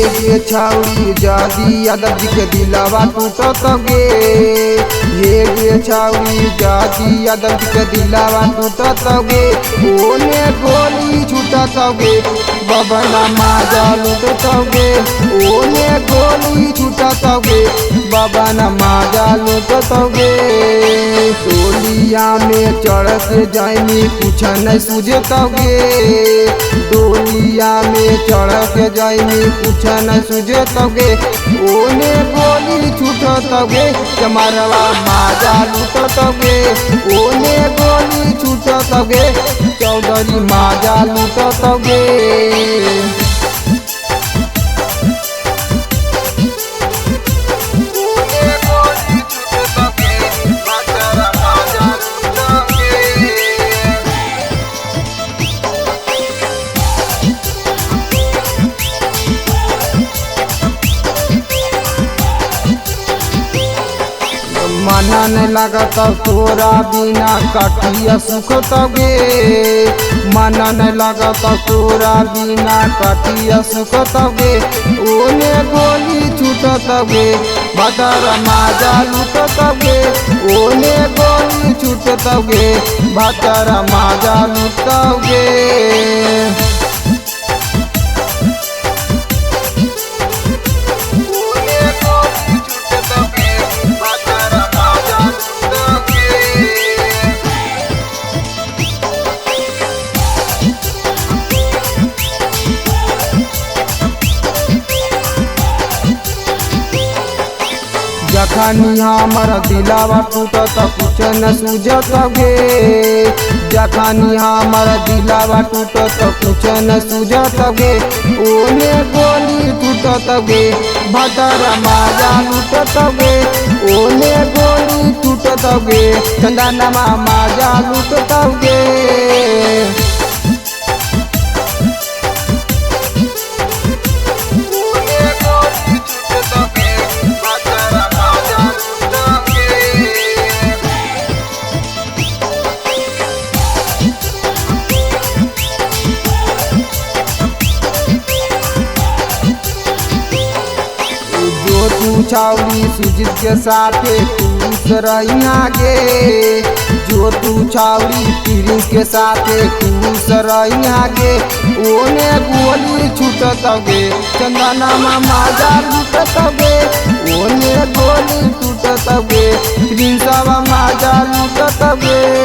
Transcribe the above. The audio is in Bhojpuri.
ये छाउरी जादी यादव जी के दिलावा टूटत गे। ये छाउरी जादी यादव जी के दिलावा टूटत गे। ओने गोली छूटत गे बबना माजा लूटत गे। ओने गोली छूटत गे बबना माजा लूटत गे। डोलिया में चढ़ के जाइनी कुछ नहीं सूझत गे। डोलिया में चढ़ के जाइनी कुछ नहीं सूझत गे। ओने गोली छूटत गे चमारवा माजा लूटत गे। ओने गोली छूटत गे चौधरी माजा लूटत गे। मना नहीं लगत तोरा बिना कटिया सुखत गे। मना नहीं लगत तोरा बिना कटिया सुखत गे। ओने गोली छूटत गे भदर माजा लूटत गे। ओने गोली छूटत गे भदर माजा लूटत गे। जखनी हमर दिलावा टूटत कुछ न सूझत गे। जखनी हमर दिलावा टूटत कुछ न सूझत गे। ओने गोली टूटत गे भदर माजा लूटत गे। ओने गोली टूटत गे चंदनमा माजा लूटत गे। तू छाउरी सुजीत के साथे खुश रहिया गे। जो तू छाउरी प्रिंस के साथे खुश रहिया गे। ओने गोली छूटत गे चंदनमा माजा लूटत गे। ओने गोली छूटत गे प्रिंसवा माजा लूटत गे।